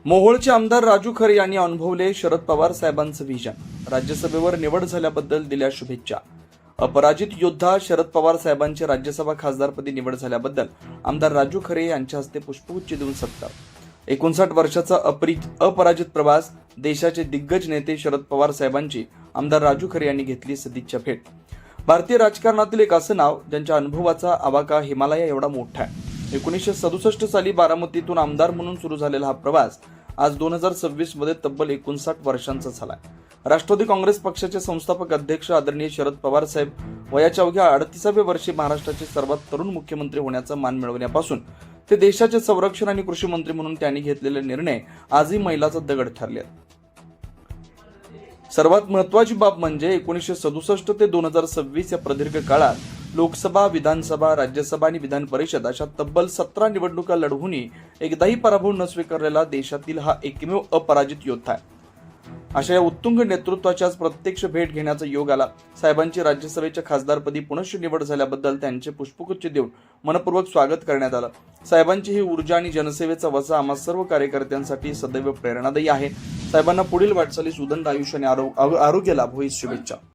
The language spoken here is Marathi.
मोहोळचे आमदार राजू खरे यांनी अनुभवले शरद पवार साहेबांचं व्हिजन. राज्यसभेवर निवड झाल्याबद्दल दिल्या शुभेच्छा. अपराजित योद्धा शरद पवार साहेबांची राज्यसभा खासदारपदी निवड झाल्याबद्दल आमदार राजू खरे यांच्या हस्ते पुष्पगुच्छ देऊन सत्कार. 59 वर्षाचा अपराजित प्रवास. देशाचे दिग्गज नेते शरद पवार साहेबांची आमदार राजू खरे यांनी घेतली सदिच्छा भेट. भारतीय राजकारणातील एक असं नाव ज्यांच्या अनुभवाचा आवाका हिमालया एवढा मोठा आहे. 1967 साली बारामतीतून आमदार म्हणून सुरू झालेला हा प्रवास आज 2026 मध्ये तब्बल 59 वर्षांचा झाला. राष्ट्रवादी काँग्रेस पक्षाचे संस्थापक अध्यक्ष आदरणीय शरद पवार साहेब वयाच्या अवघ्या 38व्या वर्षी महाराष्ट्राचे सर्वात तरुण मुख्यमंत्री होण्याचा मान मिळवण्यापासून ते देशाचे संरक्षण आणि कृषी मंत्री म्हणून त्यांनी घेतलेले निर्णय आजही मैलाचा दगड ठरले. सर्वात महत्त्वाची बाब म्हणजे 1967 ते 2026 या प्रदीर्घ काळात लोकसभा, विधानसभा, राज्यसभा आणि विधान परिषद अशा तब्बल 17 निवडणुका लढवूनही एकदाही पराभव न स्वीकारलेला देशातील हा एकमेव अपराजित योद्धा आहे. अशा या उत्तुंग नेतृत्वाची आज प्रत्यक्ष भेट घेण्याचा योग आला. साहेबांची राज्यसभेच्या खासदारपदी पुनश्च निवड झाल्याबद्दल त्यांचे पुष्पगुच्छ देऊन मनपूर्वक स्वागत करण्यात आलं. साहेबांची ही ऊर्जा आणि जनसेवेचा वसा आम्हा सर्व कार्यकर्त्यांसाठी सदैव प्रेरणादायी आहे. साहेबांना पुढील वाटचालीस उदंड आयुष्य आणि आरोग्य लाभो ही शुभेच्छा.